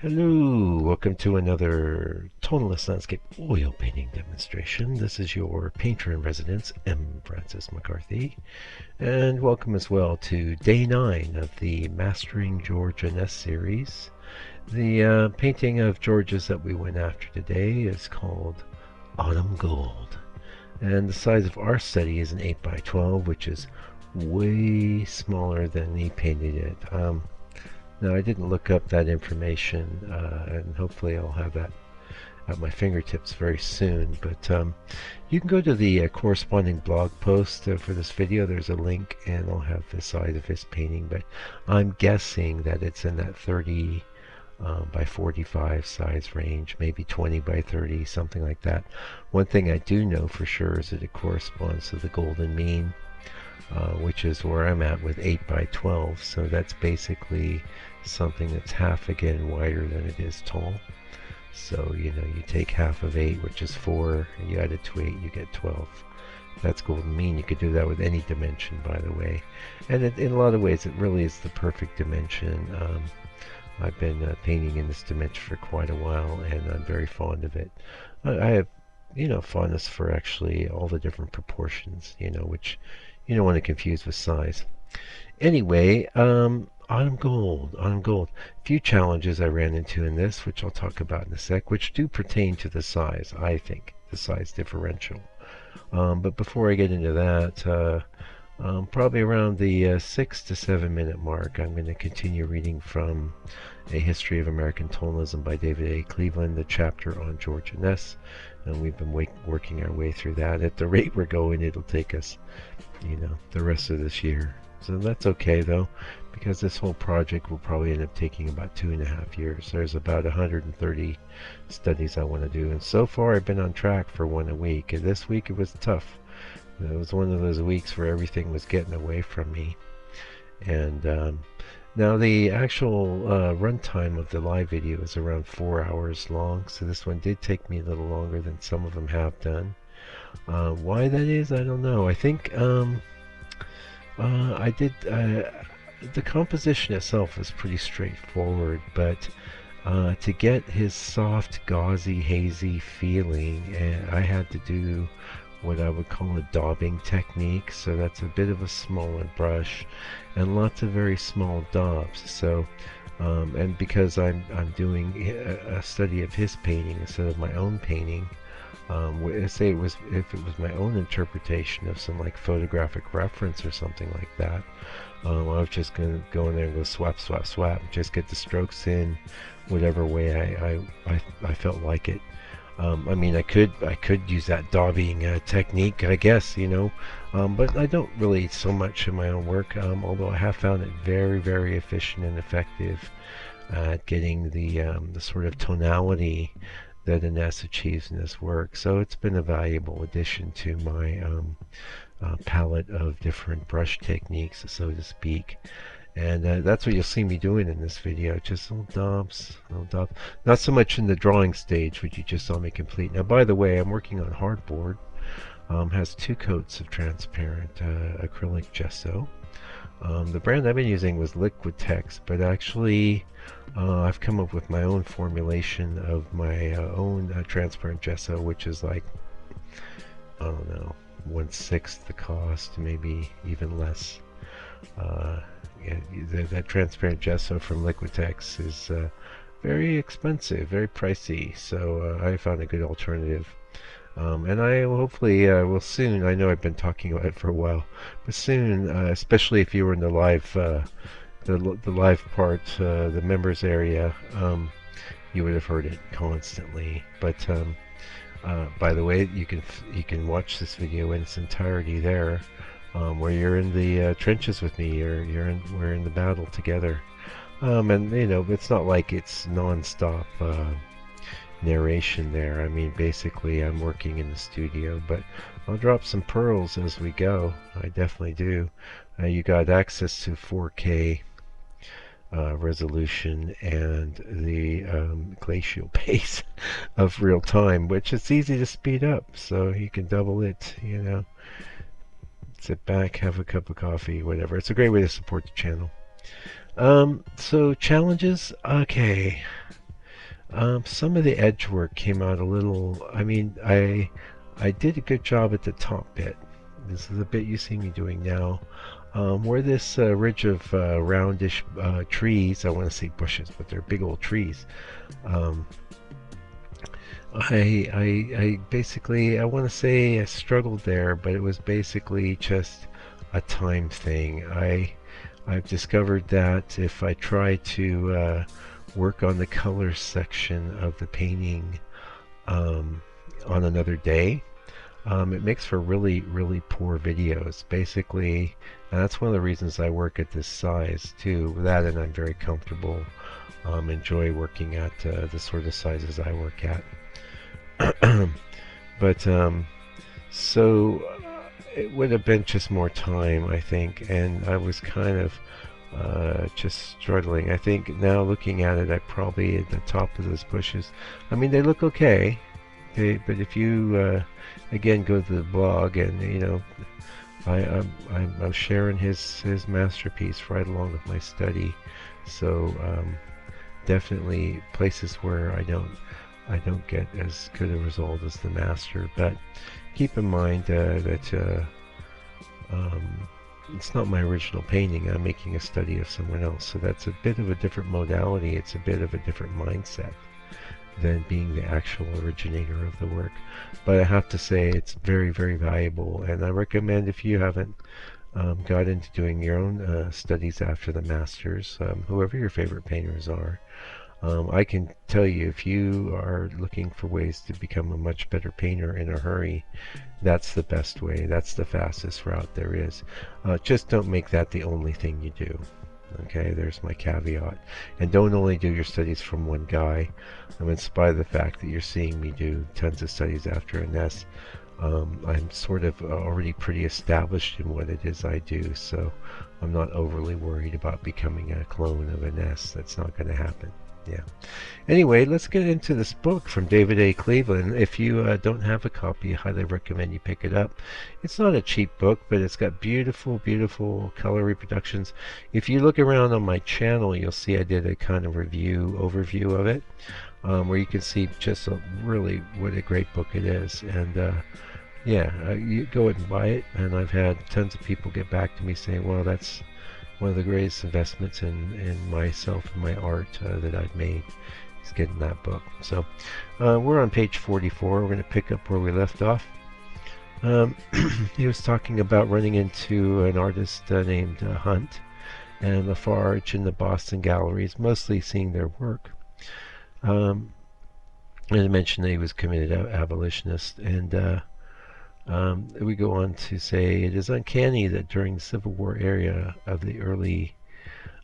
Hello, welcome to another tonalist landscape oil painting demonstration. This is your painter in residence, M. Francis McCarthy, and welcome as well to day 9 of the Mastering George Inness series. The painting of George's that we went after today is called Autumn Gold, and the size of our study is an 8 by 12, which is way smaller than he painted it. Now, I didn't look up that information, and hopefully I'll have that at my fingertips very soon. But you can go to the corresponding blog post for this video. There's a link, and I'll have the size of his painting. But I'm guessing that it's in that 30 by 45 size range, maybe 20 by 30, something like that. One thing I do know for sure is that it corresponds to the golden mean, which is where I'm at with 8 by 12. So that's basically something that's half again wider than it is tall. So you take half of 8, which is 4, and you add it to 8, you get 12. That's golden mean. You could do that with any dimension, by the way, and in a lot of ways it really is the perfect dimension. I've been painting in this dimension for quite a while, and I'm very fond of it. I have fondness for actually all the different proportions, which you don't want to confuse with size. Anyway, Autumn Gold, Autumn Gold. A few challenges I ran into in this, which I'll talk about in a sec, which do pertain to the size, I think, the size differential. But before I get into that, probably around the 6 to 7 minute mark, I'm going to continue reading from A History of American Tonalism by David A. Cleveland, the chapter on George Inness, and we've been working our way through that. At the rate we're going, it'll take us, the rest of this year. So that's okay though, because this whole project will probably end up taking about 2.5 years. There's about 130 studies I want to do, and so far I've been on track for one a week. And this week it was tough. It was one of those weeks where everything was getting away from me. And now the actual runtime of the live video is around 4 hours long, so this one did take me a little longer than some of them have done. Why that is, I don't know. I think the composition itself is pretty straightforward, but to get his soft, gauzy, hazy feeling, I had to do what I would call a daubing technique. So that's a bit of a smaller brush and lots of very small daubs. So and because I'm doing a study of his painting instead of my own painting, say if it was my own interpretation of some like photographic reference or something like that, I was just gonna go in there and go swap, swap, swap, just get the strokes in whatever way I felt like it. I mean, I could use that daubing technique, I guess, but I don't really so much in my own work. Although I have found it very, very efficient and effective at getting the sort of tonality that Inness achieves in this work. So it's been a valuable addition to my palette of different brush techniques, so to speak. And that's what you'll see me doing in this video, just little daubs, little daubs. Not so much in the drawing stage, which you just saw me complete. Now, by the way, I'm working on hardboard. Has 2 coats of transparent acrylic gesso. The brand I've been using was Liquid Text, but actually I've come up with my own formulation of my own transparent gesso, which is like, I don't know, 1/6 the cost, maybe even less. That transparent gesso from Liquitex is very expensive, very pricey, so I found a good alternative. And I hopefully will soon, I know I've been talking about it for a while, but soon, especially if you were in the live live part, the members area, you would have heard it constantly. But by the way, you can watch this video in its entirety there, where you're in the trenches with me. We're in the battle together, and it's not like it's non-stop narration there. I mean, basically I'm working in the studio, but I'll drop some pearls as we go. I definitely do. You got access to 4K resolution and the glacial pace of real time, which is easy to speed up, so you can double it, sit back, have a cup of coffee, whatever. It's a great way to support the channel. So challenges, okay. Some of the edge work came out a little. I mean, I did a good job at the top bit. This is the bit you see me doing now. Where this ridge of roundish trees, I want to say bushes, but they're big old trees. Um, I basically, I want to say I struggled there, but it was basically just a time thing. I've discovered that if I try to work on the color section of the painting on another day, it makes for really, really poor videos. Basically, and that's one of the reasons I work at this size too. That, and I'm very comfortable, enjoy working at the sort of sizes I work at. But so it would have been just more time, I think, and I was kind of just struggling. I think now looking at it, I probably at the top of those bushes. I mean, they look okay. But if you again go to the blog, and you know, I'm sharing his masterpiece right along with my study. So definitely places where I don't get as good a result as the master. But keep in mind that it's not my original painting. I'm making a study of someone else, so that's a bit of a different modality. It's a bit of a different mindset than being the actual originator of the work. But I have to say it's very, very valuable, and I recommend, if you haven't got into doing your own studies after the masters, whoever your favorite painters are, I can tell you, if you are looking for ways to become a much better painter in a hurry, that's the best way. That's the fastest route there is. Just don't make that the only thing you do. Okay, there's my caveat. And don't only do your studies from one guy. In spite of the fact that you're seeing me do tons of studies after Inness, I'm sort of already pretty established in what it is I do, so I'm not overly worried about becoming a clone of Inness. That's not going to happen. Yeah. Anyway, let's get into this book from David A. Cleveland. If you don't have a copy, I highly recommend you pick it up. It's not a cheap book, but it's got beautiful, beautiful color reproductions. If you look around on my channel, you'll see I did a kind of overview of it, where you can see just really what a great book it is. And yeah, you go ahead and buy it. And I've had tons of people get back to me saying, well, that's one of the greatest investments in myself and my art that I've made, is getting that book. So we're on page 44. We're going to pick up where we left off. He was talking about running into an artist named Hunt and Lafarge in the Boston galleries, mostly seeing their work. And I mentioned that he was committed abolitionist, and we go on to say, it is uncanny that during the Civil War era of the early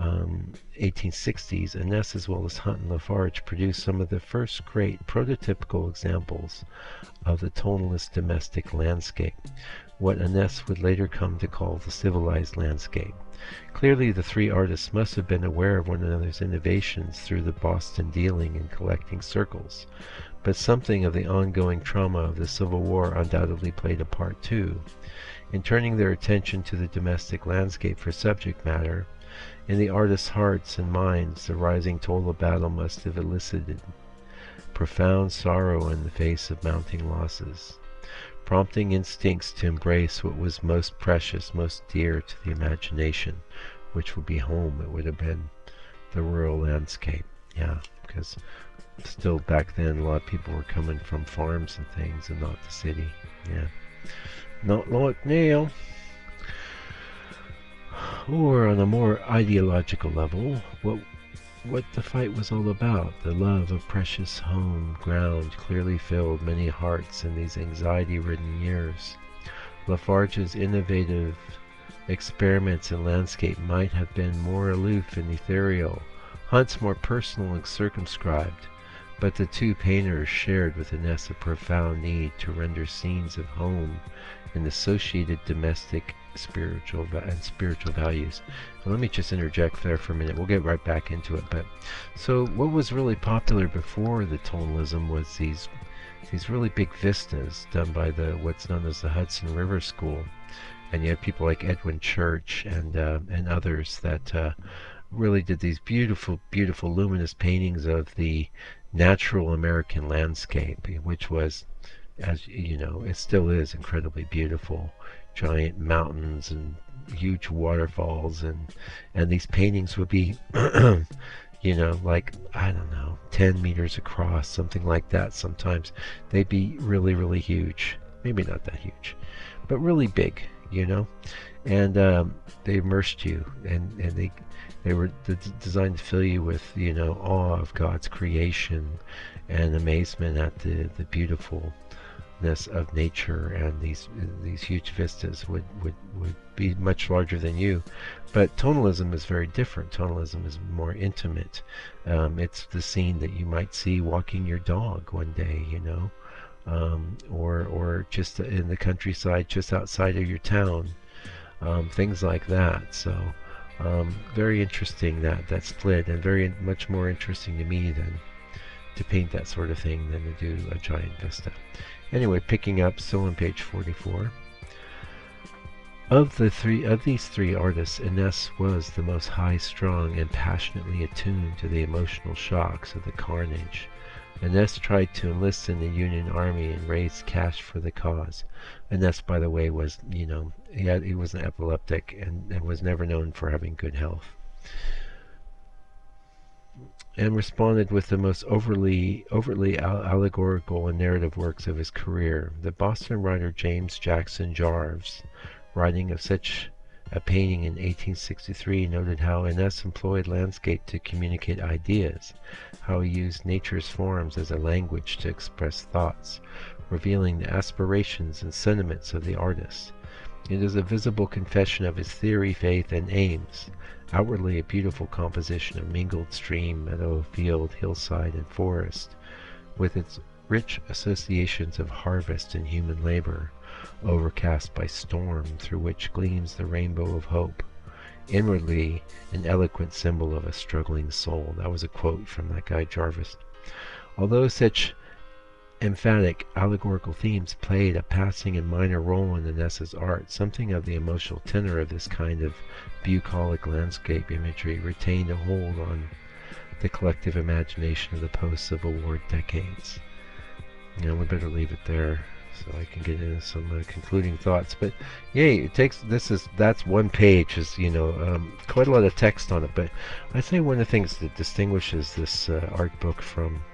1860s, Inness as well as Hunt and Lafarge produced some of the first great prototypical examples of the tonalist domestic landscape, what Inness would later come to call the civilized landscape. Clearly, the three artists must have been aware of one another's innovations through the Boston dealing and collecting circles, but something of the ongoing trauma of the Civil War undoubtedly played a part too. In turning their attention to the domestic landscape for subject matter, in the artists' hearts and minds the rising toll of battle must have elicited profound sorrow in the face of mounting losses, prompting instincts to embrace what was most precious, most dear to the imagination, which would be home. It would have been the rural landscape. Yeah, because still back then a lot of people were coming from farms and things and not the city. Yeah, not like now. Or on a more ideological level, what the fight was all about, the love of precious home ground, clearly filled many hearts in these anxiety-ridden years. Lafarge's innovative experiments in landscape might have been more aloof and ethereal, Hunt's more personal and circumscribed, but the two painters shared with Inness a profound need to render scenes of home and associated domestic spiritual values. And let me just interject there for a minute. We'll get right back into it. But so what was really popular before the tonalism was these really big vistas done by what's known as the Hudson River School, and you had people like Edwin Church and others that really did these beautiful, beautiful luminous paintings of the natural American landscape, which was, as you know, it still is incredibly beautiful. Giant mountains and huge waterfalls, and these paintings would be, you know, like, I don't know, 10 meters across, something like that. Sometimes they'd be really, really huge. Maybe not that huge, but really big, you know. And they immersed you, and they were designed to fill you with, you know, awe of God's creation and amazement at the beautifulness of nature, and these huge vistas would be much larger than you. But tonalism is very different. Tonalism is more intimate. It's the scene that you might see walking your dog one day, you know, or just in the countryside just outside of your town, things like that. So very interesting, that split, and very much more interesting to me than to paint that sort of thing than to do a giant vista. Anyway, picking up still on page 44. Of these three artists, Inness was the most high-strung and passionately attuned to the emotional shocks of the carnage. Inness tried to enlist in the Union Army and raise cash for the cause. Inness, by the way, was, you know, he was an epileptic and was never known for having good health, and responded with the most overtly allegorical and narrative works of his career. The Boston writer James Jackson Jarves, writing of such a painting in 1863, noted how Inness employed landscape to communicate ideas, how he used nature's forms as a language to express thoughts, revealing the aspirations and sentiments of the artist. It is a visible confession of his theory, faith, and aims. Outwardly a beautiful composition of mingled stream, meadow, field, hillside, and forest, with its rich associations of harvest and human labor, overcast by storm, through which gleams the rainbow of hope. Inwardly, an eloquent symbol of a struggling soul. That was a quote from that guy Jarvis. Although such emphatic allegorical themes played a passing and minor role in Inness's art, something of the emotional tenor of this kind of bucolic landscape imagery retained a hold on the collective imagination of the post-Civil War decades. You know, we better leave it there so I can get into some concluding thoughts. But yay, it takes that's one page, is, you know, quite a lot of text on it. But I say one of the things that distinguishes this art book from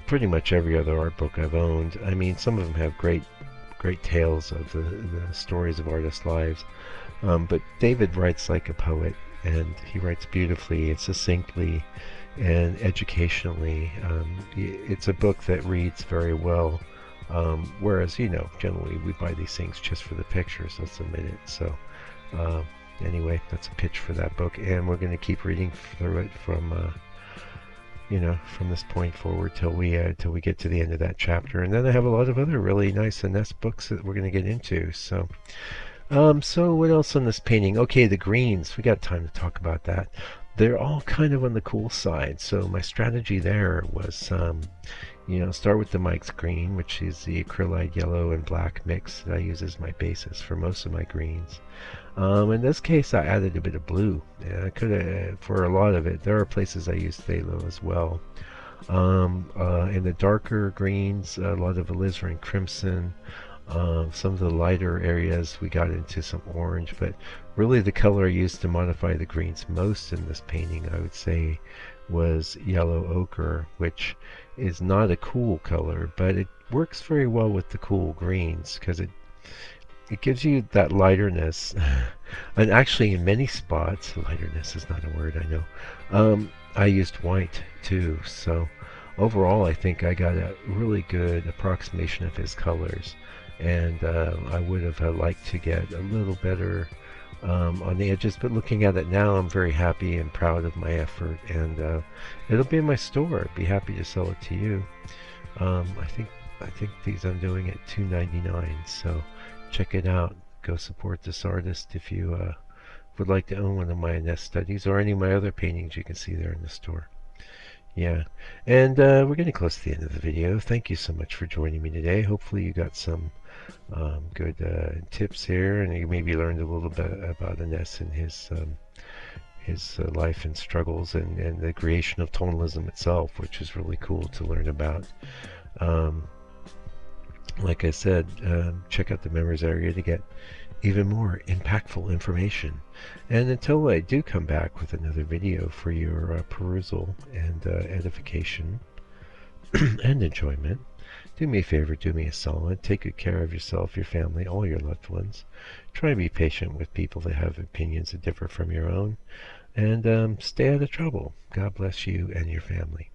pretty much every other art book I've owned. I mean, some of them have great tales of the stories of artists' lives, but David writes like a poet, and he writes beautifully and succinctly and educationally. It's a book that reads very well, whereas, you know, generally we buy these things just for the pictures, let's admit it. So anyway, that's a pitch for that book, and we're going to keep reading through it from you know, from this point forward till we get to the end of that chapter. And then I have a lot of other really nice Inness books that we're going to get into. So so what else on this painting? Okay, the greens, we got time to talk about that. They're all kind of on the cool side, so my strategy there was, you know, start with the Mike's green, which is the acrylite yellow and black mix that I use as my basis for most of my greens. In this case, I added a bit of blue. I could have, for a lot of it. There are places I use phthalo as well. In the darker greens, a lot of alizarin crimson. Some of the lighter areas we got into some orange, but really the color I used to modify the greens most in this painting, I would say, was yellow ochre, which is not a cool color, but it works very well with the cool greens because it gives you that lighterness. And actually in many spots, lighterness is not a word, I know, I used white too, so overall I think I got a really good approximation of his colors. And I would have liked to get a little better on the edges, but looking at it now, I'm very happy and proud of my effort, and it'll be in my store. I'd be happy to sell it to you. I think these I'm doing at $2.99, so check it out. Go support this artist if you would like to own one of my Inness studies or any of my other paintings. You can see there in the store. Yeah, and we're getting close to the end of the video. Thank you so much for joining me today. Hopefully you got some good tips here, and you maybe learned a little bit about Inness and his life and struggles, and the creation of tonalism itself, which is really cool to learn about. Um, like I said, check out the members area to get even more impactful information. And until I do come back with another video for your perusal and edification and enjoyment, do me a favor, do me a solid. Take good care of yourself, your family, all your loved ones. Try and be patient with people that have opinions that differ from your own. And stay out of trouble. God bless you and your family.